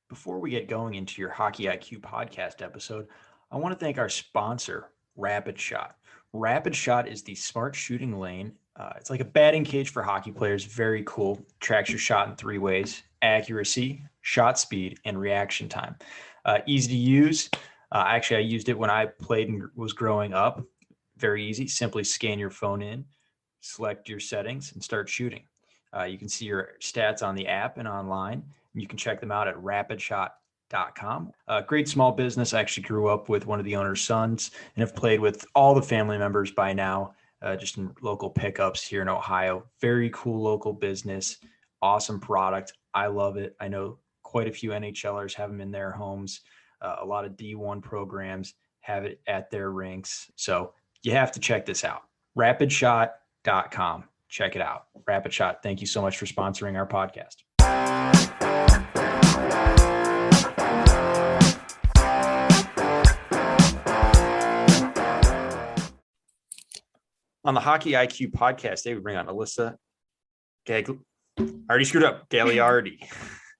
Before we get going into your Hockey IQ podcast episode, I want to thank our sponsor, Rapid Shot. Rapid Shot is the smart shooting lane. It's like a batting cage for hockey players. Very cool. Tracks your shot in 3 ways: accuracy, shot speed, and reaction time. Easy to use. Actually, I used it when I played and was growing up. Very easy. Simply scan your phone in, select your settings, and start shooting. You can see your stats on the app and online. You can check them out at rapidshot.com. Great small business. I actually grew up with one of the owner's sons and have played with all the family members by now, just in local pickups here in Ohio. Very cool local business. Awesome product. I love it. I know quite a few NHLers have them in their homes. A lot of D1 programs have it at their rinks. So you have to check this out. Rapidshot.com. Check it out. Rapid Shot, thank you so much for sponsoring our podcast. On the Hockey IQ podcast, they would bring on Alyssa Gagliardi. I already screwed up. Gagliardi.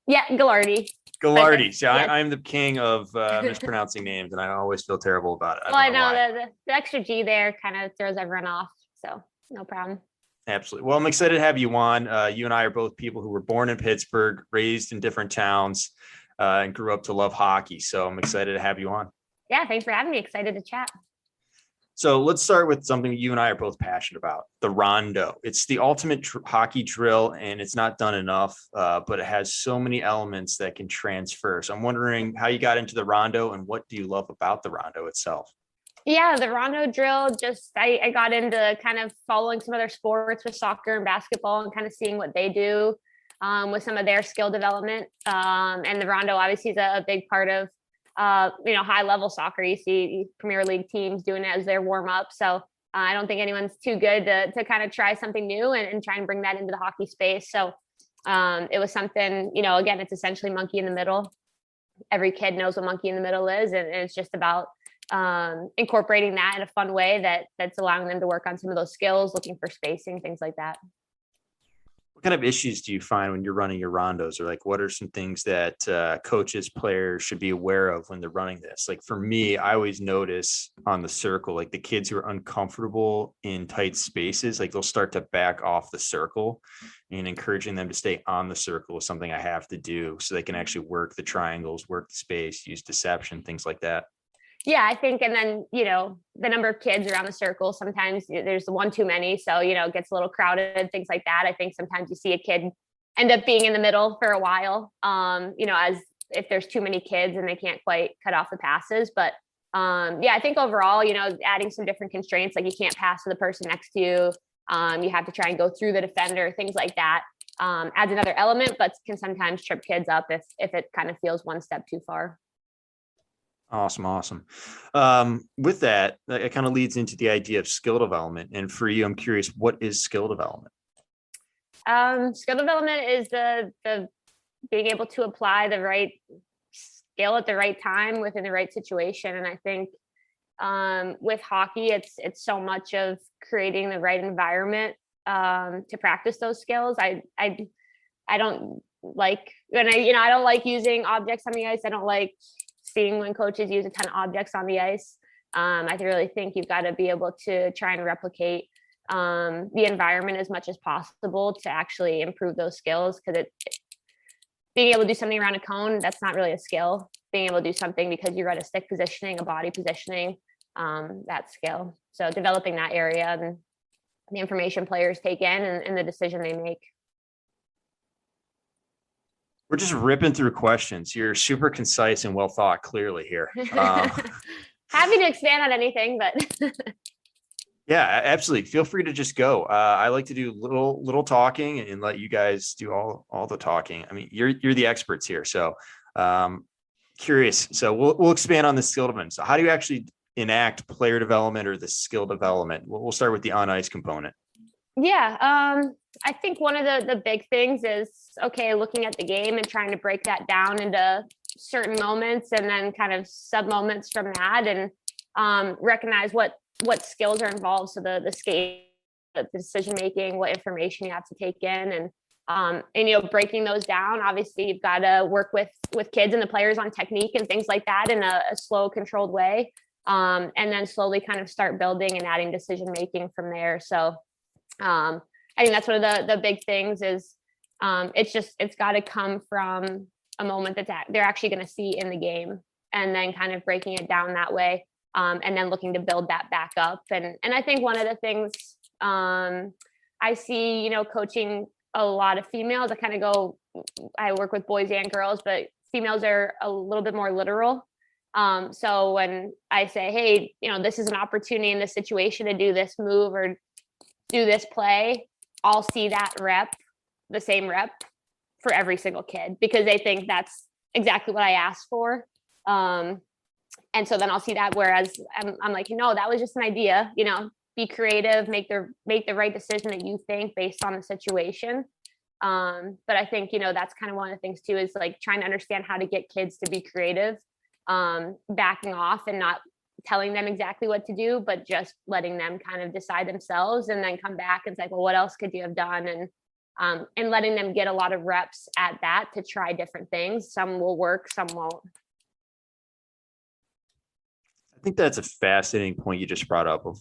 Yeah, Gagliardi. So I'm the king of mispronouncing names, and I always feel terrible about it. I know the extra G there kind of throws everyone off, so no problem. Absolutely. Well, I'm excited to have you on. You and I are both people who were born in Pittsburgh, raised in different towns, and grew up to love hockey. So I'm excited to have you on. Yeah, thanks for having me. Excited to chat. So let's start with something you and I are both passionate about, the rondo. It's the ultimate hockey drill, and it's not done enough, but it has so many elements that can transfer. So I'm wondering how you got into the rondo and what do you love about the rondo itself? Yeah, the rondo drill, I got into kind of following some other sports with soccer and basketball and kind of seeing what they do with some of their skill development. And the rondo obviously is a big part of, high level soccer. You see Premier League teams doing it as their warm up. So I don't think anyone's too good to kind of try something new and try and bring that into the hockey space. So it was something, again, it's essentially monkey in the middle. Every kid knows what monkey in the middle is. And it's just about incorporating that in a fun way that's allowing them to work on some of those skills, looking for spacing, things like that. What kind of issues do you find when you're running your rondos, or like what are some things that coaches, players should be aware of when they're running this? Like for me, I always notice on the circle, like the kids who are uncomfortable in tight spaces, like they'll start to back off the circle, and encouraging them to stay on the circle is something I have to do so they can actually work the triangles, work the space, use deception, things like that. Yeah, I think, and then, the number of kids around the circle, sometimes there's one too many. So, it gets a little crowded, things like that. I think sometimes you see a kid end up being in the middle for a while, as if there's too many kids and they can't quite cut off the passes. But I think overall, adding some different constraints, like you can't pass to the person next to you. You have to try and go through the defender, things like that. Adds another element, but can sometimes trip kids up if it kind of feels one step too far. Awesome. With that, it kind of leads into the idea of skill development. And for you, I'm curious, what is skill development? Skill development is the being able to apply the right skill at the right time within the right situation. And I think with hockey, it's so much of creating the right environment to practice those skills. I don't like I don't like using objects on the ice. I don't like seeing when coaches use a ton of objects on the ice. I really think you've got to be able to try and replicate the environment as much as possible to actually improve those skills. Because being able to do something around a cone, that's not really a skill. Being able to do something because you're at a stick positioning, a body positioning, that skill. So developing that area and the information players take in and the decision they make. We're just ripping through questions. You're super concise and well thought, clearly here. Happy to expand on anything, but yeah, absolutely. Feel free to just go. I like to do little talking and let you guys do all the talking. I mean, you're the experts here, so curious. So we'll expand on the skill development. So how do you actually enact player development or the skill development? We'll start with the on ice component. Yeah, I think one of the big things is, looking at the game and trying to break that down into certain moments and then kind of sub moments from that, and recognize what skills are involved. So the skate, the decision making, what information you have to take in, and And breaking those down, obviously you've got to work with kids and the players on technique and things like that in a slow, controlled way. And then slowly kind of start building and adding decision making from there. So I think that's one of the big things is it's got to come from a moment that they're actually going to see in the game, and then kind of breaking it down that way, and then looking to build that back up. And I think one of the things I see, coaching a lot of females, I work with boys and girls, but females are a little bit more literal. So when I say, hey, this is an opportunity in this situation to do this move or do this play, I'll see the same rep for every single kid, because they think that's exactly what I asked for. And so then I'll see that, whereas I'm like, that was just an idea, be creative, make the right decision that you think based on the situation. But I think, that's kind of one of the things too, is like trying to understand how to get kids to be creative, backing off and not telling them exactly what to do, but just letting them kind of decide themselves, and then come back and say, well, what else could you have done? And letting them get a lot of reps at that to try different things. Some will work, some won't. I think that's a fascinating point you just brought up, of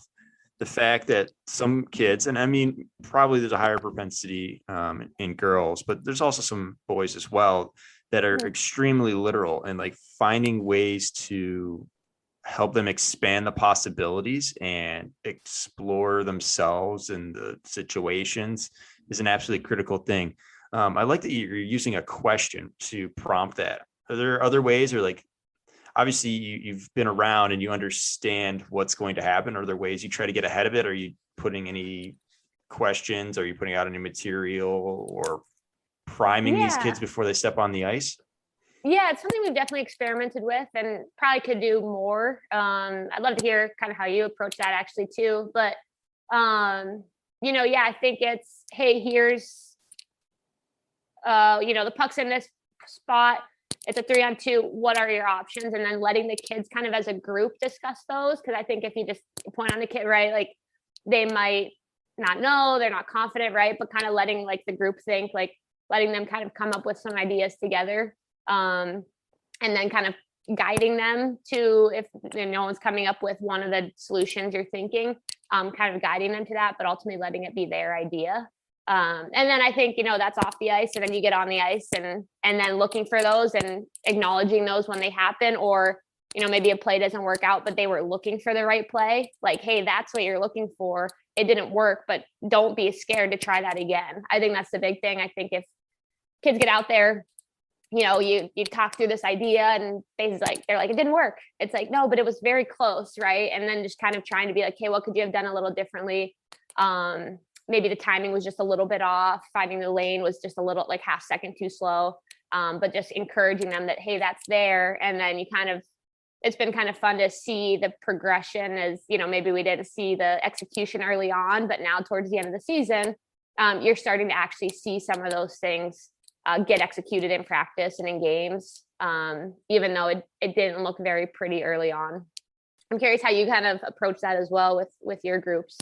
the fact that some kids, and I mean, probably there's a higher propensity in girls, but there's also some boys as well that are extremely literal, and like finding ways to help them expand the possibilities and explore themselves in the situations is an absolutely critical thing. I like that you're using a question to prompt that. Are there other ways, or like, obviously you've been around and you understand what's going to happen? Are there ways you try to get ahead of it? Are you putting any questions? Are you putting out any material or priming these kids before they step on the ice? Yeah, it's something we've definitely experimented with and probably could do more. I'd love to hear kind of how you approach that actually too. But, I think it's, hey, here's, the puck's in this spot. It's a 3-on-2. What are your options? And then letting the kids kind of as a group discuss those. Cause I think if you just point on the kid, right, like they might not know, they're not confident, right? But kind of letting like the group think, like letting them kind of come up with some ideas together. And then kind of guiding them to, if no one's coming up with one of the solutions you're thinking, kind of guiding them to that, but ultimately letting it be their idea. And then I think, that's off the ice, and then you get on the ice and then looking for those and acknowledging those when they happen, or, maybe a play doesn't work out, but they were looking for the right play. Like, hey, that's what you're looking for. It didn't work, but don't be scared to try that again. I think that's the big thing. I think if kids get out there, you talk through this idea and they're like, it didn't work. It's like, no, but it was very close. Right. And then just kind of trying to be like, hey, what could you have done a little differently? Maybe the timing was just a little bit off. Finding the lane was just a little, like, half second too slow. But just encouraging them that, hey, that's there. And then it's been kind of fun to see the progression as, maybe we didn't see the execution early on, but now towards the end of the season, you're starting to actually see some of those things get executed in practice and in games, even though it didn't look very pretty early on. I'm curious how you kind of approach that as well with your groups.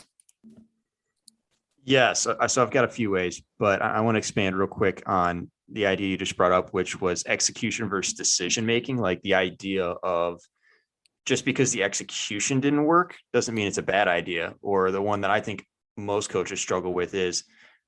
Yes. So I've got a few ways, but I want to expand real quick on the idea you just brought up, which was execution versus decision-making. Like the idea of, just because the execution didn't work doesn't mean it's a bad idea. Or the one that I think most coaches struggle with is,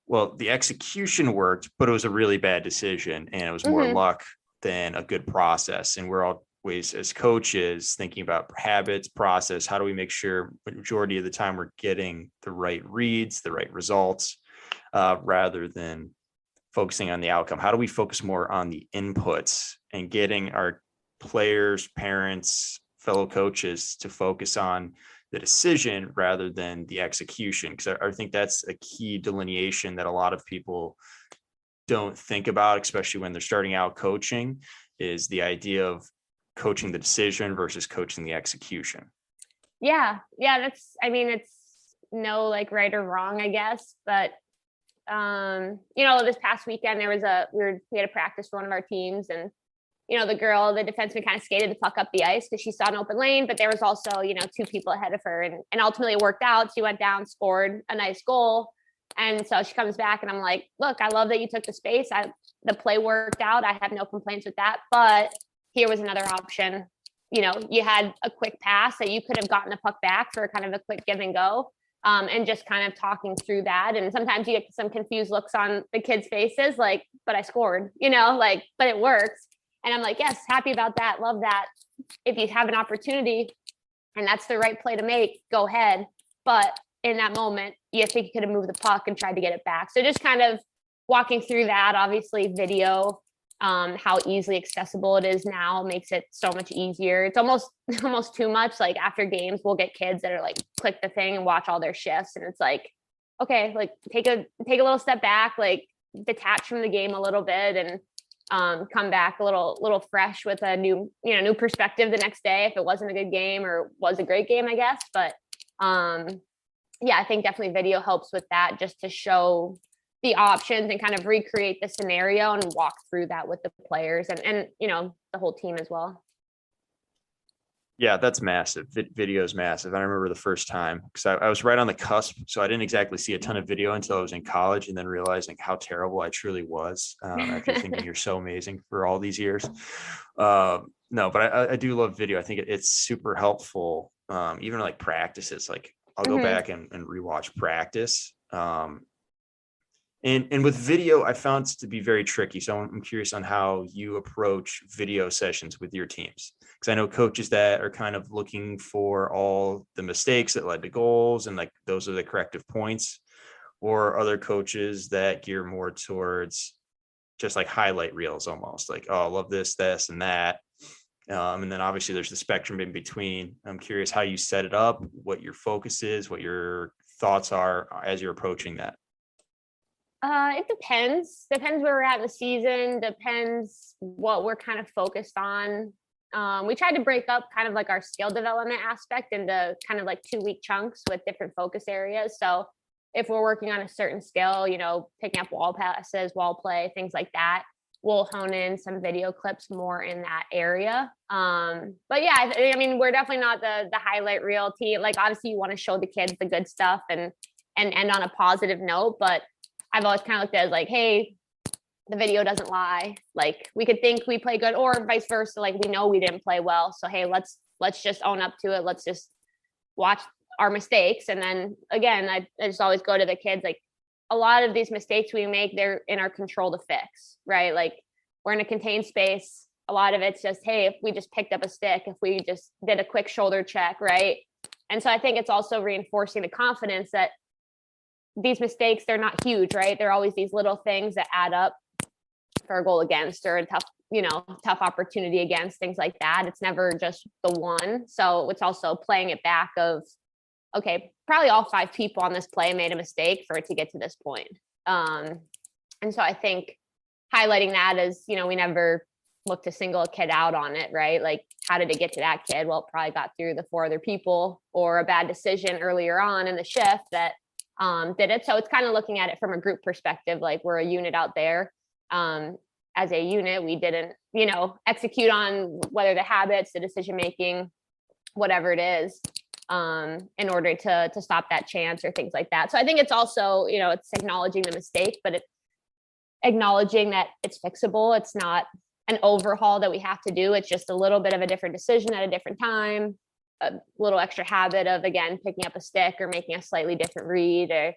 well, the execution worked, but it was a really bad decision and it was more luck than a good process. And we're always, as coaches, thinking about habits, process. How do we make sure the majority of the time we're getting the right reads, the right results, rather than focusing on the outcome? How do we focus more on the inputs and getting our players, parents, fellow coaches to focus on the decision rather than the execution? Because I think that's a key delineation that a lot of people don't think about, especially when they're starting out coaching, is the idea of coaching the decision versus coaching the execution. Yeah. It's no like right or wrong, I guess. But, this past weekend, we had a practice for one of our teams, and the defenseman kind of skated the puck up the ice because she saw an open lane, but there was also, two people ahead of her, and ultimately it worked out. She went down, scored a nice goal. And so she comes back and I'm like, look, I love that you took the space. The play worked out. I have no complaints with that. But here was another option. You know, you had a quick pass that you could have gotten the puck back for kind of a quick give and go. And just kind of talking through that. And sometimes you get some confused looks on the kids' faces, like, but I scored, you know, like, but it works. And I'm like, yes, happy about that. Love that. If you have an opportunity and that's the right play to make, go ahead. But in that moment, you think you could have moved the puck and tried to get it back. So just kind of walking through that, obviously video, how easily accessible it is now makes it so much easier. It's almost too much. Like after games, we'll get kids that are like, click the thing and watch all their shifts. And it's like, okay, like take a little step back, like detach from the game a little bit and come back a little fresh with a new perspective the next day if it wasn't a good game or was a great game, I guess. But yeah, I think definitely video helps with that, just to show the options and kind of recreate the scenario and walk through that with the players and the whole team as well. Yeah, that's massive. Video is massive. I remember the first time because I was right on the cusp, so I didn't exactly see a ton of video until I was in college, and then realizing how terrible I truly was after thinking you're so amazing for all these years. No, but I do love video. I think it's super helpful, even like practices. Like I'll go back and rewatch practice. And with video, I found it to be very tricky. So I'm curious on how you approach video sessions with your teams. Because I know coaches that are kind of looking for all the mistakes that led to goals and like those are the corrective points, or other coaches that gear more towards just like highlight reels almost like, oh, I love this, and that. And then obviously there's the spectrum in between. I'm curious how you set it up, what your focus is, what your thoughts are as you're approaching that. It depends where we're at in the season, depends what we're kind of focused on. We tried to break up kind of like our skill development aspect into kind of like 2-week chunks with different focus areas. So if we're working on a certain skill, picking up wall passes, wall play, things like that, we'll hone in some video clips more in that area. But yeah, I mean, we're definitely not the highlight reel team. Like obviously you want to show the kids the good stuff and end on a positive note, but I've always kind of looked at it as like, hey, the video doesn't lie. Like we could think we play good or vice versa. Like we know we didn't play well. So, hey, let's just own up to it. Let's just watch our mistakes. And then again, I just always go to the kids, like a lot of these mistakes we make, they're in our control to fix, right? Like we're in a contained space. A lot of it's just, hey, if we just picked up a stick, if we just did a quick shoulder check, right? And so I think it's also reinforcing the confidence that these mistakes, they're not huge, right? They're always these little things that add up for a goal against or a tough opportunity against, things like that. It's never just the one. So it's also playing it back of, okay, probably all 5 people on this play made a mistake for it to get to this point. And so I think highlighting that as, we never look to single a kid out on it, right? Like, how did it get to that kid? Well, it probably got through the 4 other people or a bad decision earlier on in the shift that did it. So it's kind of looking at it from a group perspective, like we're a unit out there. As a unit, we didn't, execute on whether the habits, the decision-making, whatever it is, in order to stop that chance or things like that. So I think it's also, it's acknowledging the mistake, but it's acknowledging that it's fixable. It's not an overhaul that we have to do. It's just a little bit of a different decision at a different time, a little extra habit of, again, picking up a stick or making a slightly different read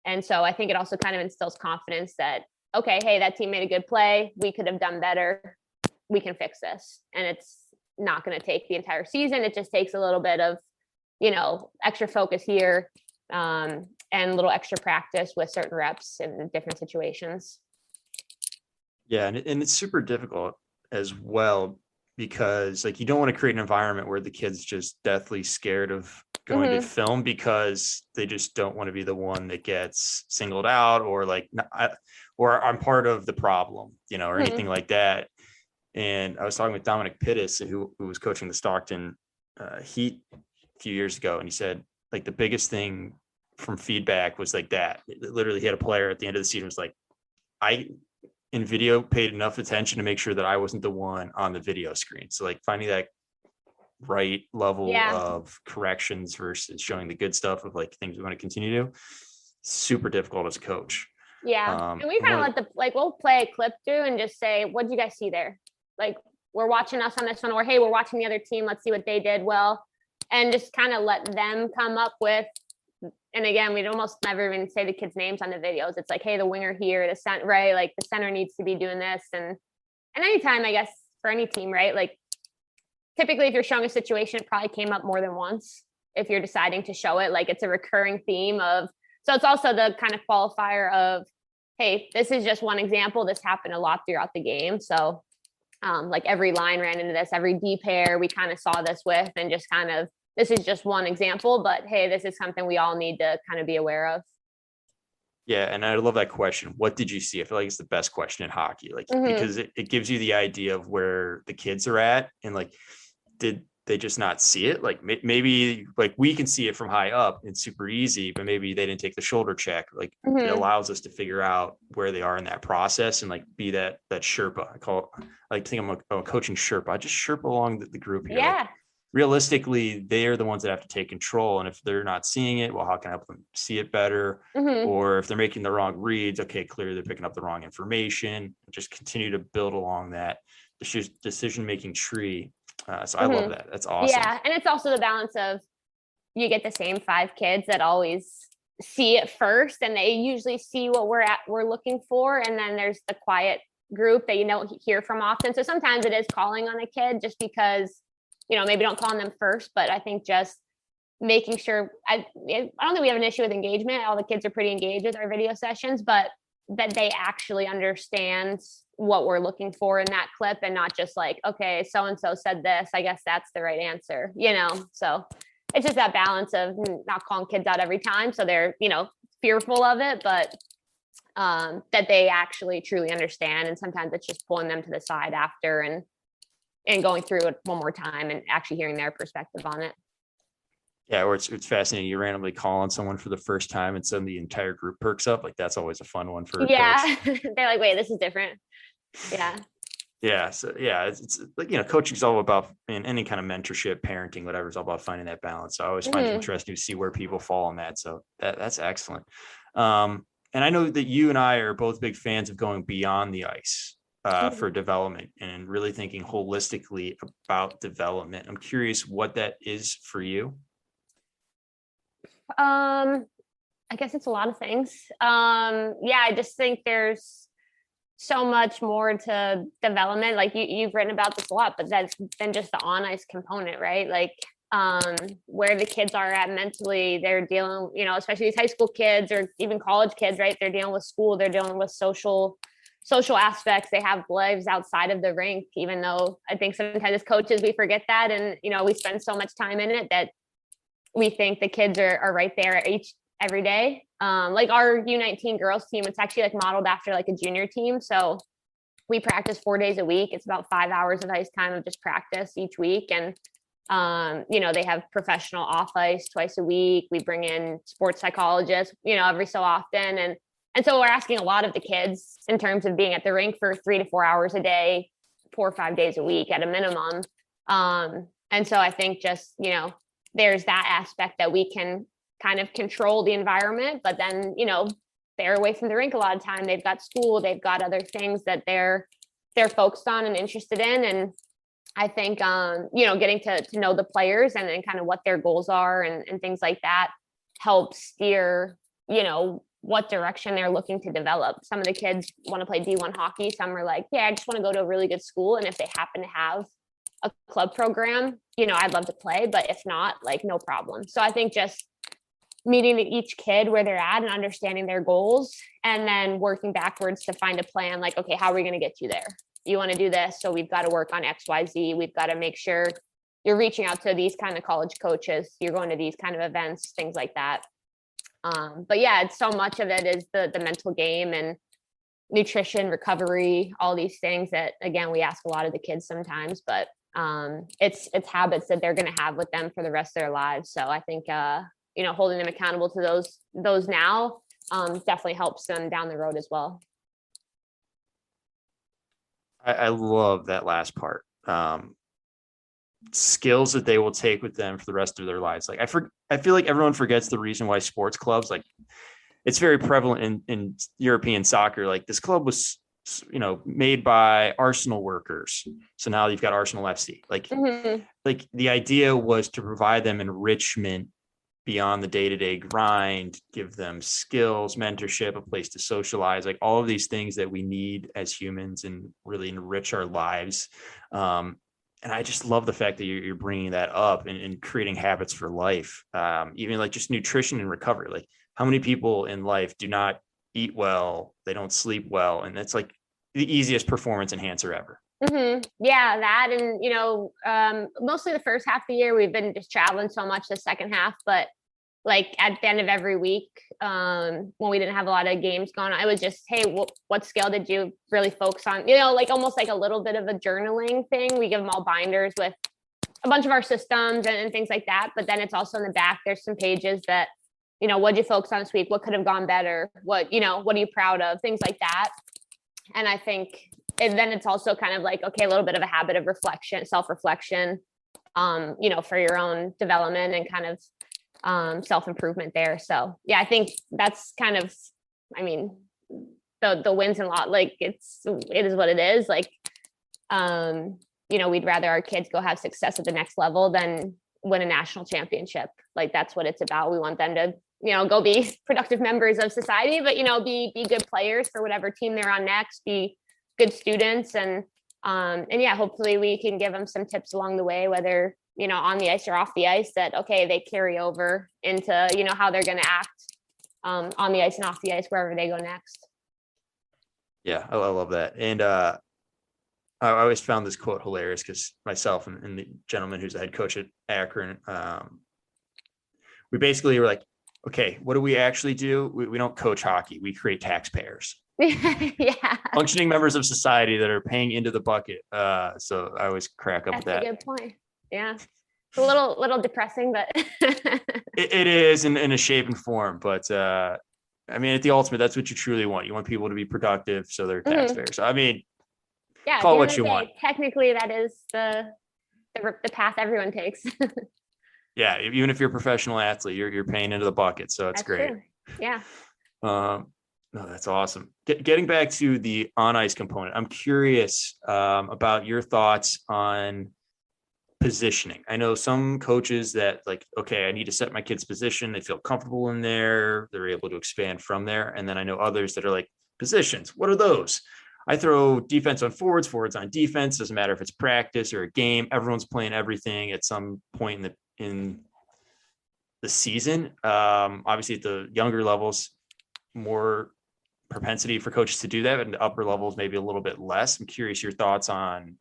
and so I think it also kind of instills confidence that, okay, hey, that team made a good play. We could have done better. We can fix this. And it's not going to take the entire season. It just takes a little bit of, extra focus here and a little extra practice with certain reps in different situations. Yeah. And it's super difficult as well, because like you don't want to create an environment where the kid's just deathly scared of going to film because they just don't want to be the one that gets singled out or like, or I'm part of the problem, or anything like that. And I was talking with Dominic Pittis, who was coaching the Stockton Heat a few years ago. And he said like the biggest thing from feedback was like that. Literally he had a player at the end of the season was like, I in video paid enough attention to make sure that I wasn't the one on the video screen. So like finding that right level of corrections versus showing the good stuff of like things we want to continue to do. super difficult as a coach. Yeah. And we kind of we'll play a clip through and just say, what did you guys see there? Like, we're watching us on this one, or hey, we're watching the other team. Let's see what they did well. And just kind of let them come up with, and again, we'd almost never even say the kids' names on the videos. It's like, hey, the winger here, the center, right? Like the center needs to be doing this. And anytime, I guess, for any team, right? Like typically if you're showing a situation, it probably came up more than once. If you're deciding to show it, like it's a recurring theme of, so it's also the kind of qualifier of, hey, this is just one example. This happened a lot throughout the game. So like every line ran into this, every D pair we kind of saw this with, and just kind of, this is just one example, but hey, this is something we all need to kind of be aware of. Yeah. And I love that question. What did you see? I feel like it's the best question in hockey, like, because it gives you the idea of where the kids are at. And like, did they just not see it? Like maybe like we can see it from high up. It's super easy, but maybe they didn't take the shoulder check. Like it allows us to figure out where they are in that process and like be that Sherpa. I like to think I'm a coaching Sherpa. I just Sherpa along the group here. Yeah. Like, realistically, they're the ones that have to take control. And if they're not seeing it, well, how can I help them see it better? Or if they're making the wrong reads, okay, clearly they're picking up the wrong information. Just continue to build along that decision-making tree. So I love that. That's awesome. Yeah. And it's also the balance of, you get the same 5 kids that always see it first, and they usually see what we're looking for. And then there's the quiet group that you don't hear from often. So sometimes it is calling on a kid just because, maybe don't call on them first, but I think just making sure, I don't think we have an issue with engagement. All the kids are pretty engaged with our video sessions, but that they actually understand what we're looking for in that clip, and not just like, okay, so-and-so said this, I guess that's the right answer, so it's just that balance of not calling kids out every time. So they're, fearful of it, but that they actually truly understand. And sometimes it's just pulling them to the side after and going through it one more time and actually hearing their perspective on it. Yeah, or it's fascinating. You randomly call on someone for the first time and suddenly the entire group perks up. Like that's always a fun one for a coach. They're like, wait, this is different. Yeah. Yeah. So yeah, it's like, coaching is all about, in any kind of mentorship, parenting, whatever, it's all about finding that balance. So I always find it interesting to see where people fall on that. So that's excellent. And I know that you and I are both big fans of going beyond the ice for development and really thinking holistically about development. I'm curious what that is for you. I guess it's a lot of things. I just think there's so much more to development. Like you've written about this a lot, but that's than just the on ice component, right? Like where the kids are at mentally, they're dealing, especially these high school kids or even college kids, right? They're dealing with school, they're dealing with social aspects. They have lives outside of the rink, even though I think sometimes as coaches, we forget that. And, we spend so much time in it that we think the kids are right there every day. Like our U19 girls team, it's actually like modeled after like a junior team. So we practice 4 days a week. It's about 5 hours of ice time of just practice each week. And, they have professional off ice twice a week. We bring in sports psychologists, every so often. And so we're asking a lot of the kids in terms of being at the rink for 3 to 4 hours a day, 4 or 5 days a week at a minimum. And so I think just, there's that aspect that we can kind of control the environment, but then, they're away from the rink a lot of time. They've got school, they've got other things that they're focused on and interested in. And I think, getting to know the players and kind of what their goals are and things like that helps steer, what direction they're looking to develop. Some of the kids want to play D1 hockey. Some are like, yeah, I just want to go to a really good school. And if they happen to have a club program, I'd love to play, but if not, like no problem. So I think just meeting each kid where they're at and understanding their goals and then working backwards to find a plan. Like, okay, how are we going to get you there? You want to do this. So we've got to work on X, Y, Z. We've got to make sure you're reaching out to these kind of college coaches. You're going to these kind of events, things like that. But yeah, it's so much of it is the mental game and nutrition, recovery, all these things that, again, we ask a lot of the kids sometimes, but it's habits that they're going to have with them for the rest of their lives. So I think, holding them accountable to those now definitely helps them down the road as well. I love that last part. Skills that they will take with them for the rest of their lives. Like I feel like everyone forgets the reason why sports clubs, like it's very prevalent in European soccer. Like this club was, made by Arsenal workers. So now you've got Arsenal FC. Like the idea was to provide them enrichment beyond the day-to-day grind, give them skills, mentorship, a place to socialize, like all of these things that we need as humans and really enrich our lives. And I just love the fact that you're bringing that up and creating habits for life. Even like just nutrition and recovery. Like how many people in life do not eat well, they don't sleep well, and that's like the easiest performance enhancer ever. Yeah, that. And, mostly the first half of the year, we've been just traveling so much the second half, but like at the end of every week, when we didn't have a lot of games going on, I was just, hey, what skill did you really focus on? Like almost like a little bit of a journaling thing. We give them all binders with a bunch of our systems and things like that. But then it's also in the back, there's some pages that, what'd you focus on this week? What could have gone better? What are you proud of? Things like that. And I think, and then it's also kind of like, okay, a little bit of a habit of reflection, self-reflection, for your own development and kind of self-improvement there. So yeah, I think that's kind of, the wins and lot, like it is what it is. Like, we'd rather our kids go have success at the next level than win a national championship. Like that's what it's about. We want them to, go be productive members of society, but, be good players for whatever team they're on next, be good students. And yeah, hopefully we can give them some tips along the way, whether, on the ice or off the ice, that, okay, they carry over into, how they're going to act on the ice and off the ice, wherever they go next. Yeah, I love that. And I always found this quote hilarious because myself and the gentleman who's the head coach at Akron, we basically were like, okay, what do we actually do? We don't coach hockey. We create taxpayers. Yeah. Functioning members of society that are paying into the bucket. So I always crack up with that. That's a good point. Yeah. It's a little depressing, but it is in a shape and form. But at the ultimate, that's what you truly want. You want people to be productive, so they're taxpayers. Yeah, call it what you want. Technically, that is the path everyone takes. Yeah, even if you're a professional athlete, you're paying into the bucket, so it's great. True. Yeah. No, that's awesome. Getting back to the on ice component, I'm curious about your thoughts on positioning. I know some coaches that like, okay, I need to set my kid's position. They feel comfortable in there. They're able to expand from there. And then I know others that are like, positions, what are those? I throw defense on forwards, forwards on defense. Doesn't matter if it's practice or a game. Everyone's playing everything at some point in the season. Obviously at the younger levels, more propensity for coaches to do that, and the upper levels maybe a little bit less. I'm curious your thoughts on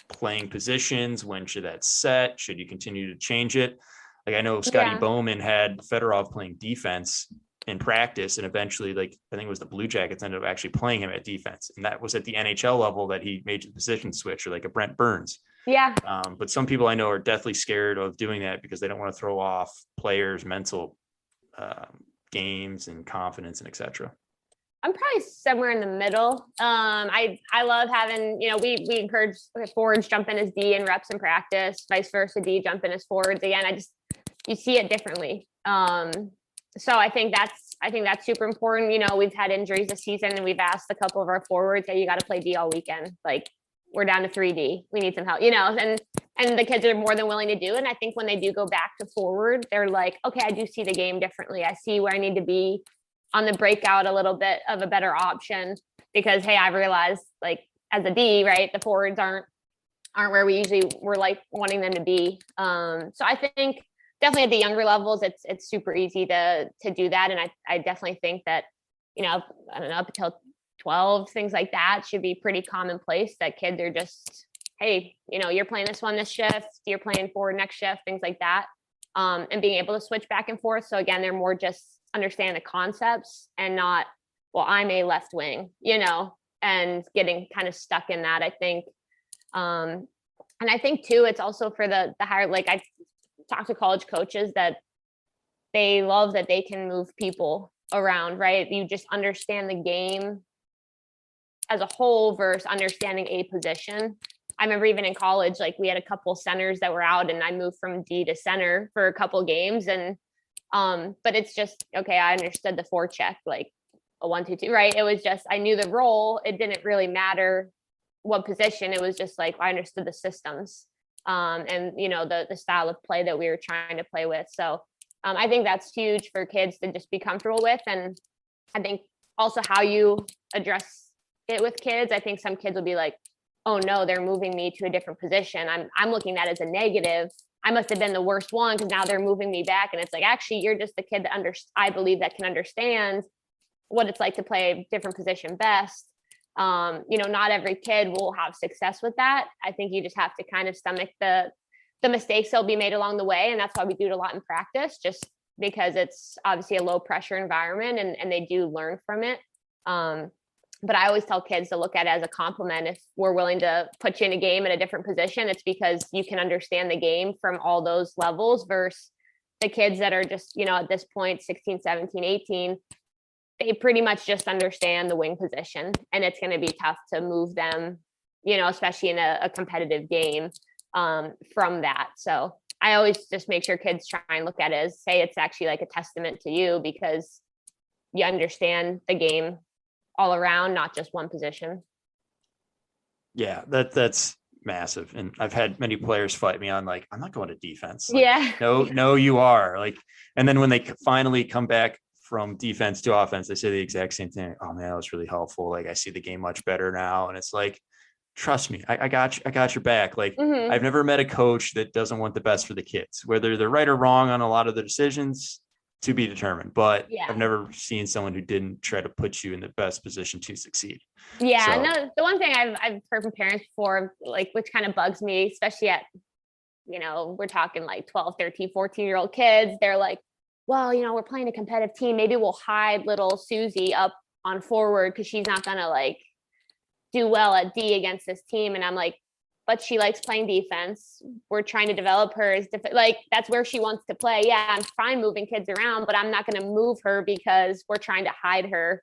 playing positions. When should that set? Should you continue to change it? Like I know Scotty Bowman had Fedorov playing defense in practice, and eventually, like I think it was the Blue Jackets ended up actually playing him at defense, and that was at the NHL level that he made the position switch, or like a Brent Burns. Yeah. But some people I know are deathly scared of doing that because they don't want to throw off players' mental games and confidence and etc. I'm probably somewhere in the middle. I love having, we encourage forwards jump in as D and reps in practice, vice versa, D jump in as forwards. Again, you see it differently. So I think that's super important. We've had injuries this season and we've asked a couple of our forwards, hey, you got to play D all weekend. Like we're down to 3D. We need some help, and the kids are more than willing to do it. And I think when they do go back to forward, they're like, okay, I do see the game differently. I see where I need to be on the breakout a little bit of a better option because, hey, I realized like as a D, right, the forwards aren't where we usually were like wanting them to be. So I think definitely at the younger levels, it's super easy to do that. And I definitely think that, I don't know, up until 12, things like that should be pretty commonplace that kids are just, hey, you're playing this one this shift, you're playing forward next shift, things like that. And being able to switch back and forth. So again, they're more just understand the concepts and not, well, I'm a left wing, and getting kind of stuck in that, I think. And I think too, it's also for the higher, like I talk to college coaches that they love that they can move people around, right? You just understand the game as a whole versus understanding a position. I remember even in college, like we had a couple centers that were out and I moved from D to center for a couple games and But it's just, okay, I understood the forecheck, like a 1-2-2, right? It was just, I knew the role. It didn't really matter what position. It was just like, I understood the systems, and, you know, the style of play that we were trying to play with. So I think that's huge for kids to just be comfortable with. And I think also how you address it with kids. I think some kids will be like, oh no, they're moving me to a different position. I'm looking at it as a negative. I must have been the worst one because now they're moving me back. And it's like, actually, you're just the kid that I believe that can understand what it's like to play a different position best. You know, not every kid will have success with that. I think you just have to kind of stomach the mistakes that'll be made along the way. And that's why we do it a lot in practice, just because it's obviously a low pressure environment, and they do learn from it. But I always tell kids to look at it as a compliment. If we're willing to put you in a game at a different position, it's because you can understand the game from all those levels, versus the kids that are just, you know, at this point, 16, 17, 18, they pretty much just understand the wing position, and it's going to be tough to move them, you know, especially in a competitive game, from that. So I always just make sure kids try and look at it as, say, it's actually like a testament to you because you understand the game all around, not just one position. Yeah, that's massive. And I've had many players fight me on, like, I'm not going to defense. Like, Yeah. no, you are. Like, and then when they finally come back from defense to offense, they say the exact same thing. Oh man, that was really helpful. Like, I see the game much better now. And it's like, trust me, I got your back. Like, Mm-hmm. I've never met a coach that doesn't want the best for the kids, whether they're right or wrong on a lot of the decisions, to be determined. But Yeah. I've never seen someone who didn't try to put you in the best position to succeed. Yeah. So, No, the one thing I've heard from parents before, like, which kind of bugs me, especially at, you know, we're talking like 12, 13, 14-year-old kids. They're like, well, you know, we're playing a competitive team. Maybe we'll hide little Susie up on forward because she's not going to like do well at D against this team. And I'm like, but she likes playing defense. We're trying to develop her as like, that's where she wants to play. Yeah, I'm fine moving kids around, but I'm not going to move her because we're trying to hide her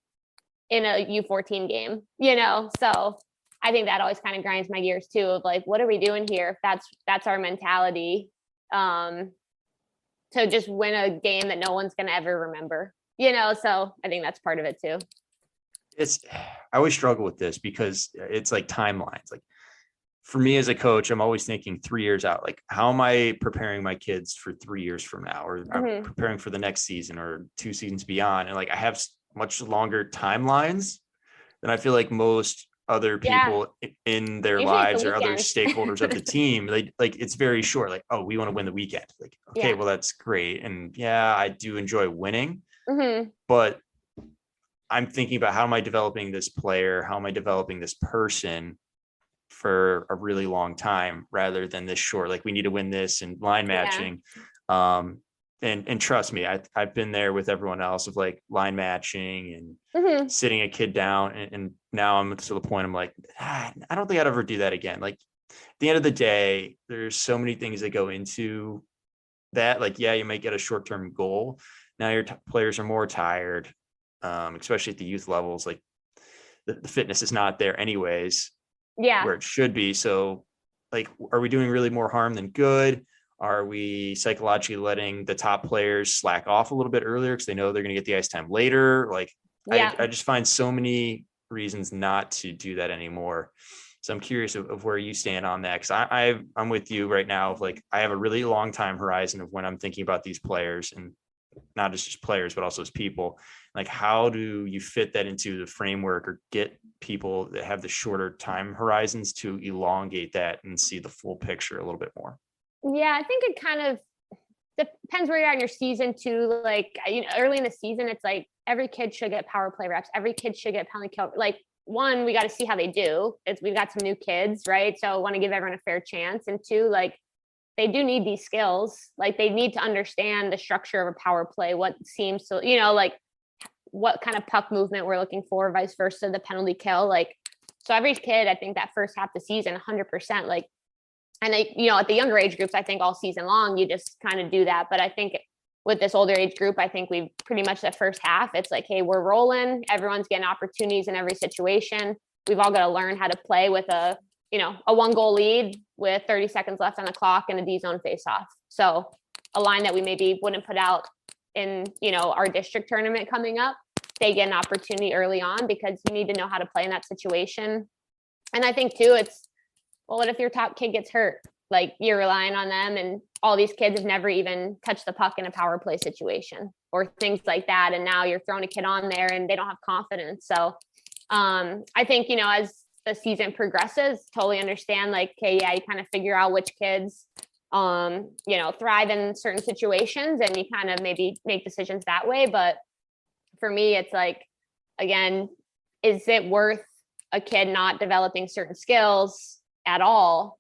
in a U14 game, you know? So I think that always kind of grinds my gears too, of like, what are we doing here? If that's our mentality, to just win a game that no one's going to ever remember, you know? So I think that's part of it too. I always struggle with this because it's like timelines. Like, for me as a coach, I'm always thinking 3 years out. Like, how am I preparing my kids for 3 years from now, or I'm preparing for the next season or 2 seasons beyond? And like, I have much longer timelines than I feel like most other people in their Usually it's lives the or other weekend. stakeholders of the team. They like, it's very short. Like, oh, we want to win the weekend. Like, okay, well, that's great. And yeah, I do enjoy winning, but I'm thinking about, how am I developing this player? How am I developing this person for a really long time, rather than this short, like, we need to win this and line matching. And trust me, I've been there with everyone else of like line matching and sitting a kid down. And now I'm to the point, I'm like, I don't think I'd ever do that again. Like, at the end of the day, there's so many things that go into that. Like, yeah, you might get a short-term goal. Now your players are more tired, especially at the youth levels. Like, the fitness is not there anyways, where it should be. So like, are we doing really more harm than good? Are we psychologically letting the top players slack off a little bit earlier because they know they're going to get the ice time later? Like, I just find so many reasons not to do that anymore. So I'm curious of where you stand on that. Cause I'm with you right now of like, I have a really long time horizon of when I'm thinking about these players, and not just players, but also as people. Like, how do you fit that into the framework, or get people that have the shorter time horizons to elongate that and see the full picture a little bit more? Yeah, I think it kind of depends where you're at in your season too. Like, you know, early in the season, it's like every kid should get power play reps. Every kid should get penalty kill. Like, one, we got to see how they do. We've got some new kids, right? So I want to give everyone a fair chance. And two, like, they do need these skills. Like, they need to understand the structure of a power play, what seems to, you know, like what kind of puck movement we're looking for, vice versa, the penalty kill. Like, so every kid, I think that first half of the season, 100%, like, and they, you know, at the younger age groups, I think all season long, you just kind of do that. But I think with this older age group, I think we've pretty much the first half, it's like, hey, we're rolling. Everyone's getting opportunities in every situation. We've all got to learn how to play with a 1-goal lead with 30 seconds left on the clock and a D zone face off. So a line that we maybe wouldn't put out in, our district tournament coming up, they get an opportunity early on because you need to know how to play in that situation. And I think too, it's, well, what if your top kid gets hurt? Like you're relying on them, and all these kids have never even touched the puck in a power play situation or things like that. And now you're throwing a kid on there and they don't have confidence. So I think, as the season progresses, totally understand like, okay, yeah, you kind of figure out which kids, thrive in certain situations, and you kind of maybe make decisions that way. But for me, it's like, again, is it worth a kid not developing certain skills at all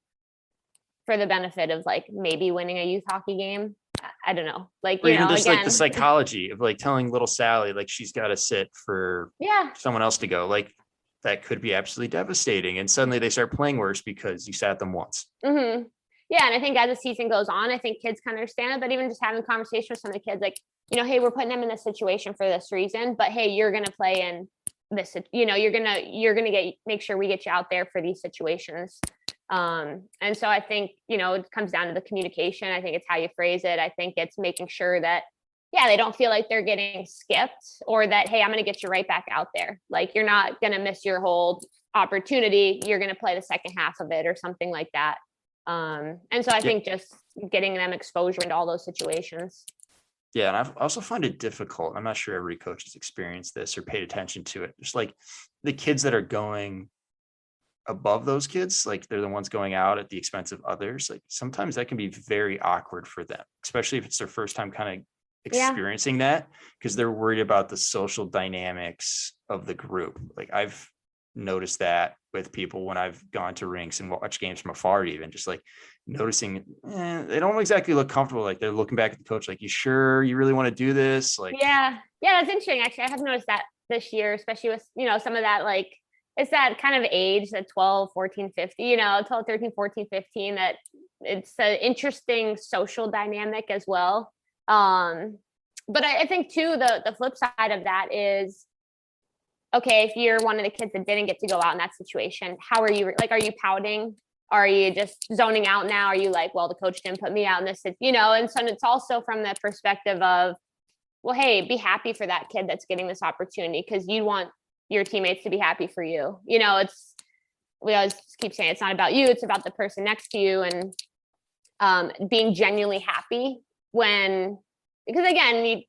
for the benefit of like maybe winning a youth hockey game? I don't know. Like, or even just again, like the psychology of like telling little Sally, like she's got to sit for someone else to go, like that could be absolutely devastating. And suddenly they start playing worse because you sat them once. Mm-hmm. Yeah. And I think as the season goes on, I think kids can understand it, but even just having a conversation with some of the kids, like, hey, we're putting them in this situation for this reason, but hey, you're going to play in this, you're going to make sure we get you out there for these situations. And so I think, it comes down to the communication. I think it's how you phrase it. I think it's making sure that, they don't feel like they're getting skipped, or that, hey, I'm going to get you right back out there. Like, you're not going to miss your whole opportunity. You're going to play the second half of it or something like that. And so I think just getting them exposure into all those situations. Yeah. And I also find it difficult. I'm not sure every coach has experienced this or paid attention to it. Just like the kids that are going above those kids, like they're the ones going out at the expense of others. Like sometimes that can be very awkward for them, especially if it's their first time kind of experiencing that, because they're worried about the social dynamics of the group. Like I've noticed that with people when I've gone to rinks and watched games from afar, even just like noticing they don't exactly look comfortable. Like they're looking back at the coach, like, you sure you really want to do this? Like, yeah, that's interesting. Actually, I have noticed that this year, especially with, some of that, like, it's that kind of age, that 12, 14, 15, 12, 13, 14, 15, that it's an interesting social dynamic as well. But I think too, the flip side of that is, okay, if you're one of the kids that didn't get to go out in that situation, how are you, like, are you pouting? Are you just zoning out now? Are you like, well, the coach didn't put me out in this, and so it's also from the perspective of, well, hey, be happy for that kid that's getting this opportunity, because you want your teammates to be happy for you. We always keep saying it's not about you, it's about the person next to you, and being genuinely happy because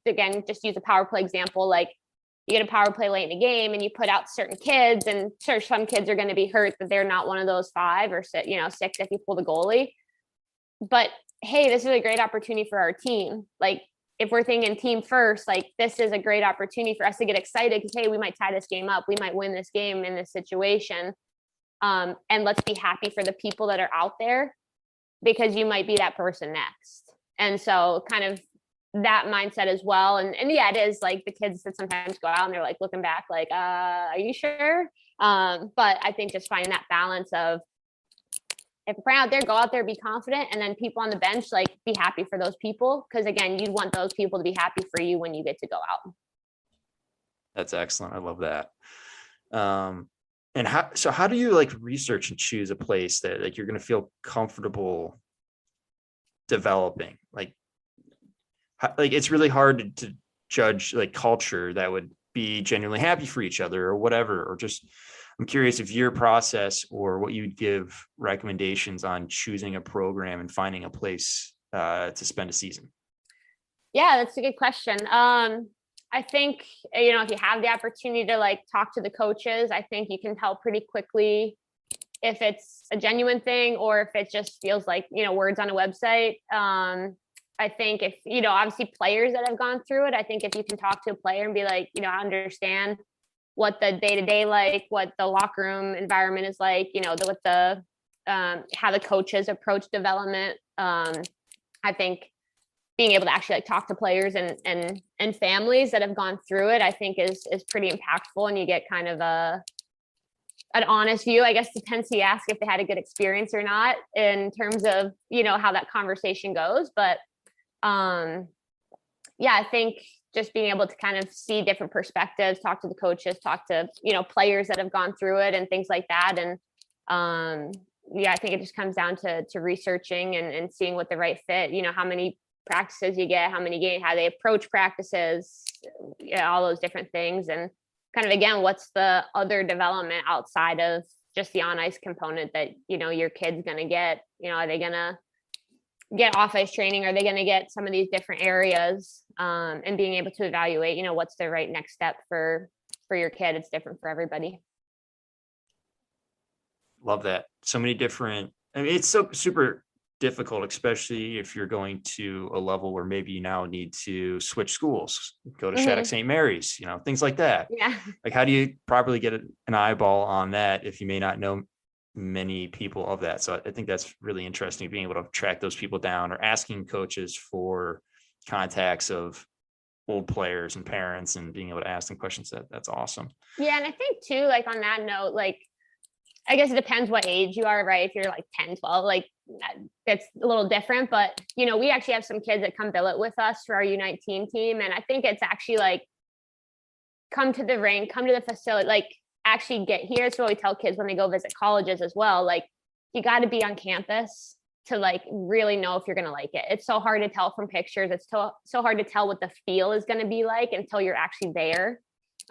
again, just use a power play example. Like, you get a power play late in the game and you put out certain kids, and sure, some kids are going to be hurt that they're not one of those 5 or 6 if you pull the goalie. But hey, this is a great opportunity for our team. Like, if we're thinking team first, like, this is a great opportunity for us to get excited because, hey, we might tie this game up. We might win this game in this situation. And let's be happy for the people that are out there, because you might be that person next. And so kind of that mindset as well. And yeah, it is like the kids that sometimes go out and they're like looking back, like, are you sure? But I think just finding that balance of, if you're out there, go out there, be confident, and then people on the bench, like, be happy for those people. Because again, you'd want those people to be happy for you when you get to go out. That's excellent. I love that. And how do you like research and choose a place that like you're going to feel comfortable developing? Like it's really hard to judge like culture that would be genuinely happy for each other or whatever, or just, I'm curious if your process or what you'd give recommendations on choosing a program and finding a place to spend a season. Yeah, that's a good question. I think, if you have the opportunity to like talk to the coaches, I think you can tell pretty quickly if it's a genuine thing or if it just feels like, words on a website. I think if, obviously players that have gone through it, I think if you can talk to a player and be like, I understand what the day-to-day like, what the locker room environment is like, what the how the coaches approach development. I think being able to actually like talk to players and families that have gone through it, I think is pretty impactful, and you get kind of an honest view. I guess depends who you ask if they had a good experience or not in terms of, how that conversation goes. But yeah, I think just being able to kind of see different perspectives, talk to the coaches, talk to, players that have gone through it and things like that. And yeah, I think it just comes down to researching and seeing what the right fit, how many practices you get, how many games, how they approach practices, all those different things. And kind of, again, what's the other development outside of just the on ice component that, your kid's going to get, are they going to get off ice training? Are they going to get some of these different areas, and being able to evaluate, what's the right next step for your kid. It's different for everybody. Love that. So many different, it's so super difficult, especially if you're going to a level where maybe you now need to switch schools, go to Shattuck St. Mary's, things like that. Yeah. Like, how do you properly get an eyeball on that if you may not know many people of that? So I think that's really interesting, being able to track those people down, or asking coaches for contacts of old players and parents and being able to ask them questions. That's awesome. Yeah. And I think too, like on that note, like, I guess it depends what age you are, right? If you're like 10, 12, like that's a little different, but we actually have some kids that come billet with us for our U19 team. And I think it's actually like, come to the rink, come to the facility, like actually get here. It's what we tell kids when they go visit colleges as well. Like, you got to be on campus to like really know if you're going to like it. It's so hard to tell from pictures. It's so hard to tell what the feel is going to be like until you're actually there.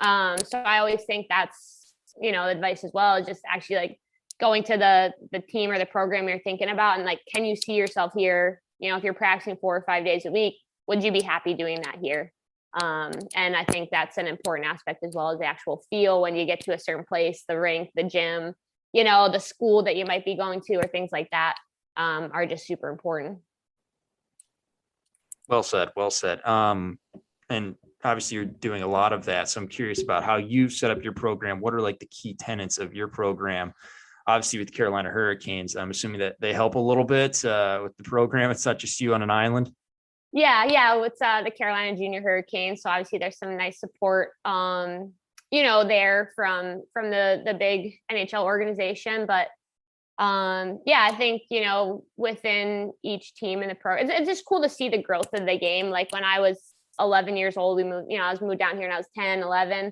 So I always think that's, advice as well, is just actually like going to the team or the program you're thinking about, and like, can you see yourself here? If you're practicing 4 or 5 days a week, would you be happy doing that here? And I think that's an important aspect, as well as the actual feel when you get to a certain place, the rink, the gym, the school that you might be going to, or things like that, are just super important. Well said. Well said. And obviously you're doing a lot of that. So I'm curious about how you set up your program. What are like the key tenets of your program? Obviously with the Carolina Hurricanes, I'm assuming that they help a little bit with the program. It's not just you on an island. Yeah. It's the Carolina Junior Hurricanes. So obviously there's some nice support, there from the big NHL organization. But I think, within each team in the pro, it's just cool to see the growth of the game. Like when I was 11 years old, we moved, I was moved down here and I was 10, 11,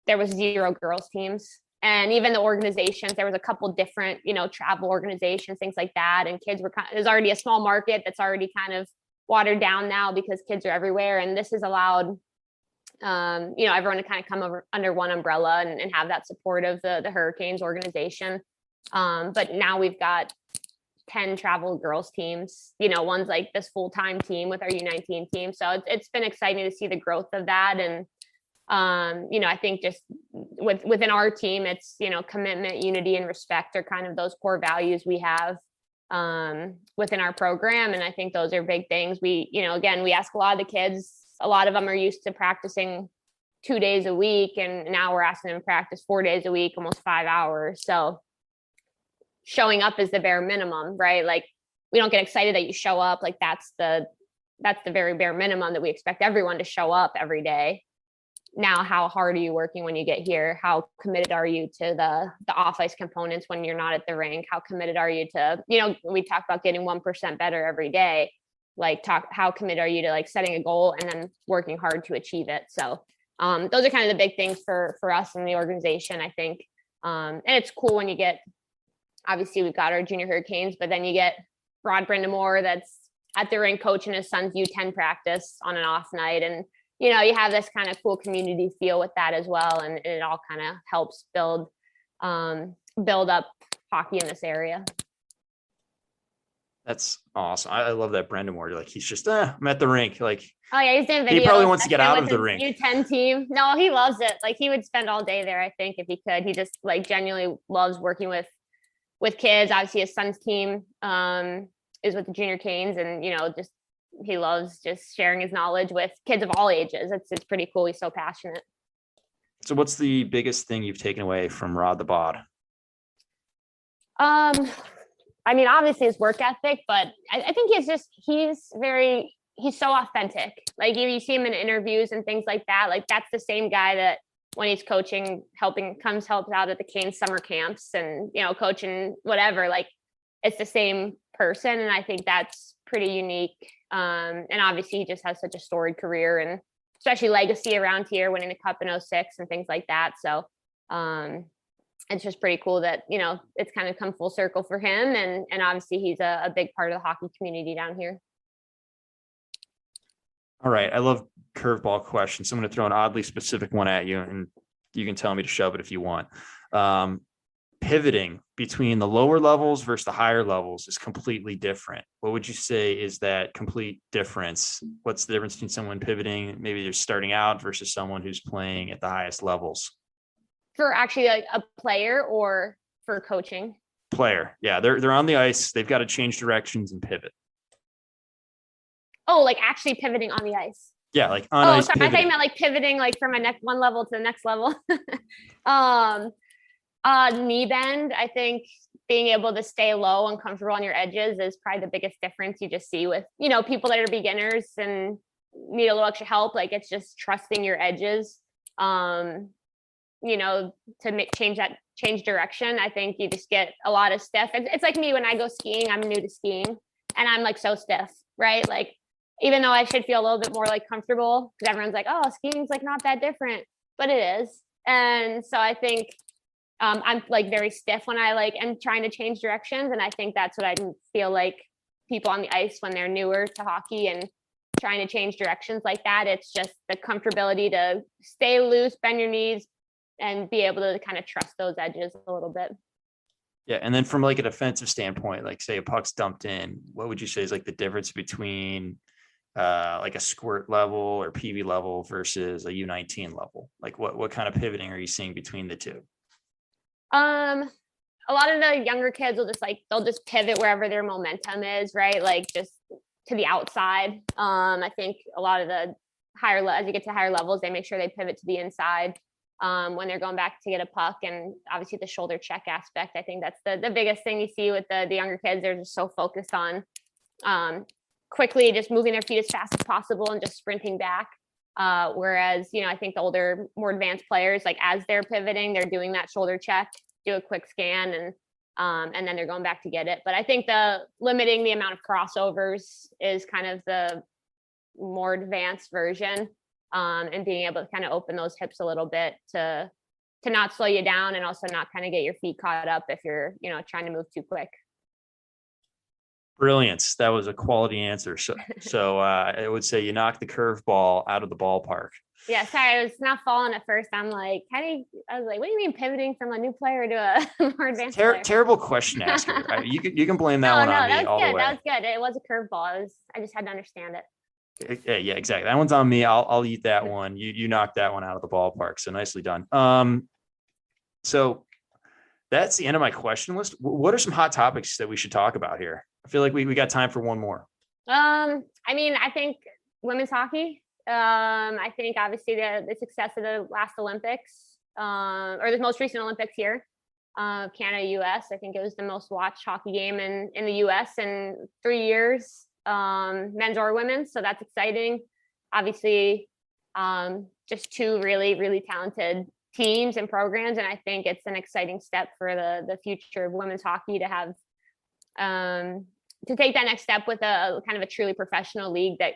there was 0 girls teams. And even the organizations, there was a couple different, travel organizations, things like that. And kids were there's already a small market that's already kind of watered down now, because kids are everywhere. And this has allowed, everyone to kind of come over under one umbrella and have that support of the Hurricanes organization. But now we've got 10 travel girls teams, one's like this full-time team with our U19 team. So it's been exciting to see the growth of that. And, I think just within our team, it's, commitment, unity, and respect are kind of those core values we have, within our program. And I think those are big things. We, again, we ask a lot of the kids, a lot of them are used to practicing 2 days a week. And now we're asking them to practice 4 days a week, almost 5 hours. So showing up is the bare minimum, right? Like, we don't get excited that you show up. Like that's the very bare minimum that we expect everyone to show up every day. Now, how hard are you working when you get here? How committed are you to the off ice components when you're not at the rink? How committed are you to, we talk about getting 1% better every day. Like how committed are you to like setting a goal and then working hard to achieve it? So those are kind of the big things for us in the organization, I think. And it's cool when you get, obviously we've got our Junior Hurricanes, but then you get Brind'Amor that's at the rink coaching his son's U10 practice on an off night. And, you have this kind of cool community feel with that as well. And it all kind of helps build up hockey in this area. That's awesome. I love that Brind'Amor. Like, he's just, I'm at the rink. Like, oh yeah, he's doing videos. He probably wants to get out of the rink. U10 team. No, he loves it. Like, he would spend all day there, I think, if he could. He just like genuinely loves working with kids. Obviously his son's team is with the Junior Canes, and just he loves just sharing his knowledge with kids of all ages. It's pretty cool. He's so passionate. So what's the biggest thing you've taken away from Rod the Bod? I mean, obviously his work ethic, but I think he's so authentic. Like you see him in interviews and things like that. Like that's the same guy that when he's coaching, helps out at the Canes summer camps and, coaching whatever, like it's the same person. And I think that's pretty unique. And obviously he just has such a storied career and especially legacy around here, winning the cup in 2006 and things like that. So it's just pretty cool that, it's kind of come full circle for him. And obviously he's a big part of the hockey community down here. All right. I love curveball questions. So I'm going to throw an oddly specific one at you, and you can tell me to shove it if you want. Um, Pivoting between the lower levels versus the higher levels is completely different. What would you say is that complete difference? What's the difference between someone pivoting, maybe they're starting out, versus someone who's playing at the highest levels? For actually like a player or for coaching? Player. Yeah, they're on the ice. They've got to change directions and pivot. Oh, like actually pivoting on the ice. Yeah, like on Oh, ice sorry. I thought you pivoting. meant like pivoting like from a next one level to the next level. um, Knee bend. I think being able to stay low and comfortable on your edges is probably the biggest difference you just see with, people that are beginners and need a little extra help. Like it's just trusting your edges. To change direction. I think you just get a lot of stiff. It's like me when I go skiing. I'm new to skiing, and I'm like so stiff, right? Like even though I should feel a little bit more like comfortable because everyone's like, oh, skiing's like not that different, but it is. And so I think I'm like very stiff when I like am trying to change directions, and I think that's what I feel like people on the ice when they're newer to hockey and trying to change directions like that. It's just the comfortability to stay loose, bend your knees, and be able to kind of trust those edges a little bit. Yeah, and then from like a defensive standpoint, like say a puck's dumped in, what would you say is like the difference between like a squirt level or PV level versus a U19 level? Like what kind of pivoting are you seeing between the two? Um, a lot of the younger kids will they'll just pivot wherever their momentum is, right? Like just to the outside. I think a lot of the as you get to higher levels, they make sure they pivot to the inside when they're going back to get a puck. And obviously the shoulder check aspect, I think that's the biggest thing you see with the younger kids. They're just so focused on quickly just moving their feet as fast as possible and just sprinting back. Whereas, I think the older, more advanced players, like as they're pivoting, they're doing that shoulder check, do a quick scan, and then they're going back to get it. But I think the limiting the amount of crossovers is kind of the more advanced version, and being able to kind of open those hips a little bit to not slow you down and also not kind of get your feet caught up if you're, trying to move too quick. Brilliance. That was a quality answer. So I would say you knocked the curveball out of the ballpark. Yeah, sorry, I was not following at first. I was like, what do you mean pivoting from a new player to a more advanced player? Terrible question asker. You can blame that No, one no, on that me was all the good. way. That was good. It was a curveball. I just had to understand it. Yeah, exactly. That one's on me. I'll eat that one. You knocked that one out of the ballpark. So nicely done. So that's the end of my question list. What are some hot topics that we should talk about here? I feel like we got time for one more. I think women's hockey. I think obviously the success of the last Olympics, or the most recent Olympics here, Canada, US. I think it was the most watched hockey game in the US in 3 years, men's or women's. So that's exciting. Obviously, just two really, really talented teams and programs. And I think it's an exciting step for the future of women's hockey to have, to take that next step with a kind of a truly professional league that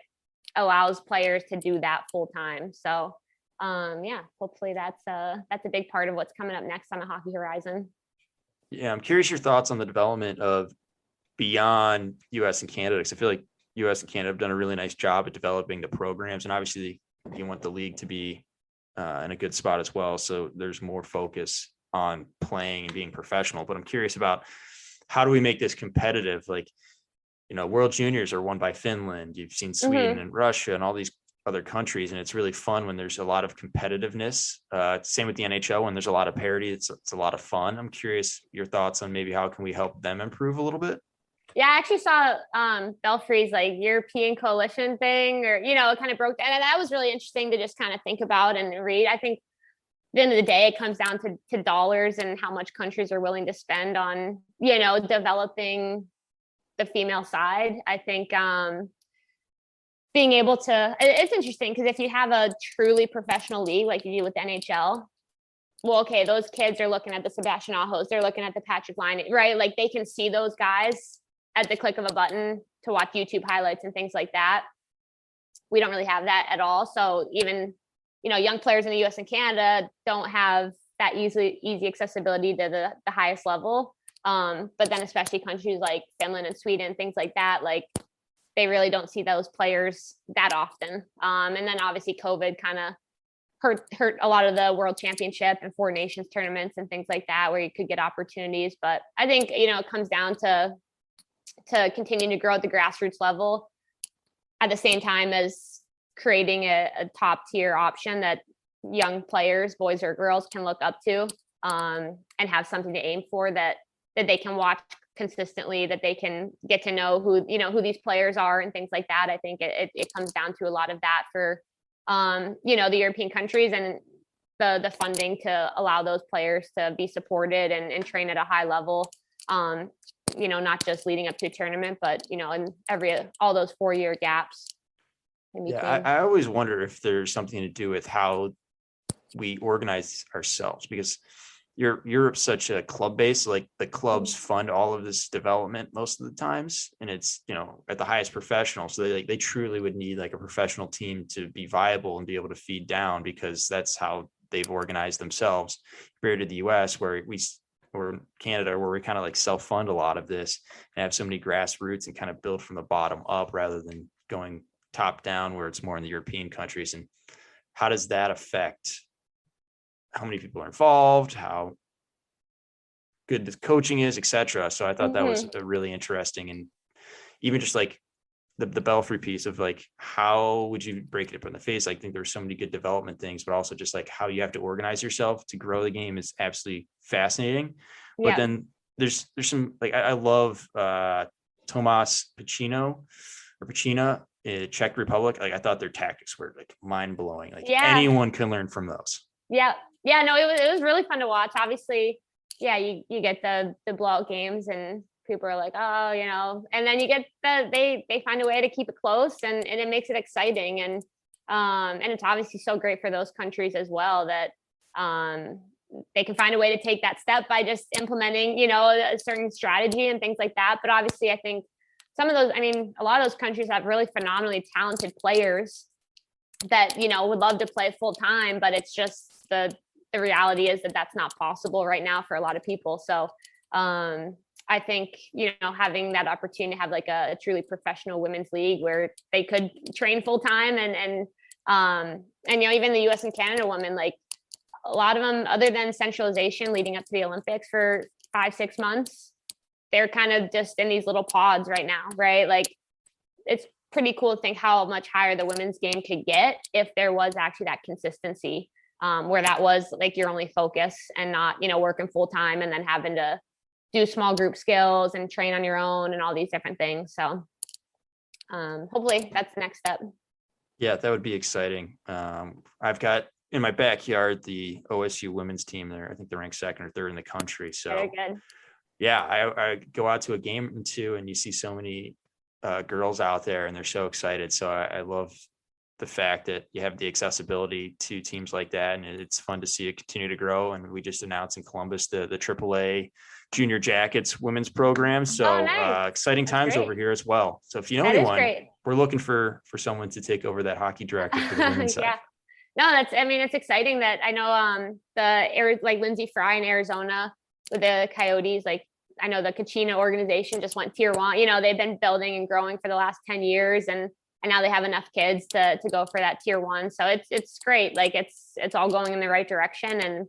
allows players to do that full time. So hopefully that's a big part of what's coming up next on the hockey horizon. Yeah, I'm curious your thoughts on the development of beyond US and Canada, because I feel like US and Canada have done a really nice job at developing the programs, and obviously you want the league to be in a good spot as well, so there's more focus on playing and being professional. But I'm curious about how do we make this competitive? Like, World Juniors are won by Finland. You've seen Sweden and Russia and all these other countries, and it's really fun when there's a lot of competitiveness. Same with the NHL, when there's a lot of parity. It's a lot of fun. I'm curious your thoughts on maybe how can we help them improve a little bit. Yeah, I actually saw Belfry's like European coalition thing, or it kind of broke down, and that was really interesting to just kind of think about and read. I think at the end of the day, it comes down to dollars and how much countries are willing to spend on developing the female side. I think being able to, it's interesting because if you have a truly professional league like you do with the NHL, well, okay, those kids are looking at the Sebastian Ahos, they're looking at the Patrick Line, right? Like they can see those guys at the click of a button to watch YouTube highlights and things like that. We don't really have that at all. So even, young players in the US and Canada don't have that easy accessibility to the highest level. But then especially countries like Finland and Sweden, things like that, like they really don't see those players that often. And then obviously COVID kind of hurt a lot of the World Championship and Four Nations tournaments and things like that, where you could get opportunities. But I think, it comes down to continue to grow at the grassroots level at the same time as creating a top tier option that young players, boys or girls, can look up to, and have something to aim for, that they can watch consistently, that they can get to know who these players are and things like that. I think it comes down to a lot of that for the European countries, and the funding to allow those players to be supported and train at a high level, not just leading up to a tournament, but, in all those 4-year gaps. Yeah, I always wonder if there's something to do with how we organize ourselves, because Europe's such a club base, like the clubs fund all of this development most of the times, and it's at the highest professional, so they truly would need like a professional team to be viable and be able to feed down, because that's how they've organized themselves, compared to the US or Canada, where we kind of like self-fund a lot of this and have so many grassroots and kind of build from the bottom up rather than going top down, where it's more in the European countries. And how does that affect how many people are involved, how good the coaching is, etc. So I thought that was a really interesting, and even just like the Belfry piece of like, how would you break it up in the face? I think there's so many good development things, but also just like how you have to organize yourself to grow the game is absolutely fascinating. But then there's some, like, I love Tomas Pacino or Pacina, Czech Republic. Like, I thought their tactics were like mind blowing. Like anyone can learn from those. Yeah, no, it was really fun to watch. Obviously, you get the blowout games and people are like, oh, and then you get they find a way to keep it close, and it makes it exciting. And it's obviously so great for those countries as well, that they can find a way to take that step by just implementing, a certain strategy and things like that. But obviously I think some of those, a lot of those countries have really phenomenally talented players that, would love to play full time, but it's just the reality is that that's not possible right now for a lot of people. So I think, having that opportunity to have like a truly professional women's league where they could train full time and even the US and Canada women, like a lot of them, other than centralization leading up to the Olympics for 5-6 months, they're kind of just in these little pods right now, right? Like, it's pretty cool to think how much higher the women's game could get if there was actually that consistency, where that was like your only focus, and not, working full time and then having to do small group skills and train on your own and all these different things. So hopefully that's the next step. Yeah, that would be exciting. I've got in my backyard the OSU women's team there. I think they're ranked 2nd or 3rd in the country. So very good. Yeah, I go out to a game or two and you see so many girls out there and they're so excited. So I love the fact that you have the accessibility to teams like that, and it's fun to see it continue to grow. And we just announced in Columbus the AAA Junior Jackets women's program. So nice. Exciting times over here as well. So if you know anyone, we're looking for someone to take over that hockey director for the women's side. No, it's exciting that I know like Lindsay Fry in Arizona with the Coyotes, like I know the Kachina organization just went tier 1. They've been building and growing for the last 10 years, and now they have enough kids to go for that tier 1. So it's great. Like it's all going in the right direction,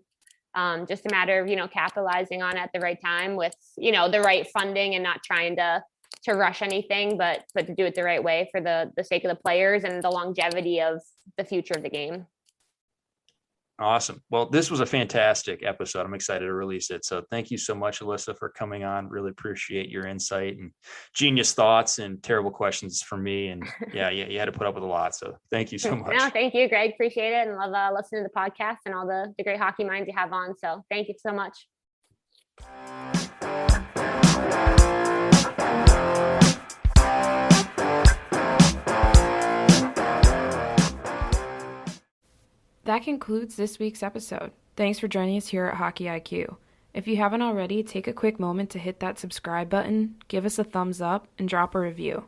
and just a matter of, capitalizing on it at the right time with, the right funding, and not trying to rush anything, but to do it the right way for the sake of the players and the longevity of the future of the game. Awesome. Well, this was a fantastic episode. I'm excited to release it. So thank you so much, Alyssa, for coming on. Really appreciate your insight and genius thoughts and terrible questions from me. And you had to put up with a lot. So thank you so much. No, thank you, Greg. Appreciate it. And love listening to the podcast and all the great hockey minds you have on. So thank you so much. That concludes this week's episode. Thanks for joining us here at Hockey IQ. If you haven't already, take a quick moment to hit that subscribe button, give us a thumbs up, and drop a review.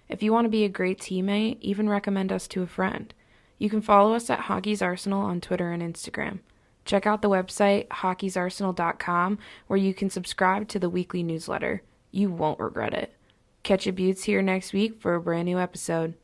If you want to be a great teammate, even recommend us to a friend. You can follow us at Hockey's Arsenal on Twitter and Instagram. Check out the website, hockeysarsenal.com, where you can subscribe to the weekly newsletter. You won't regret it. Catch your buttes here next week for a brand new episode.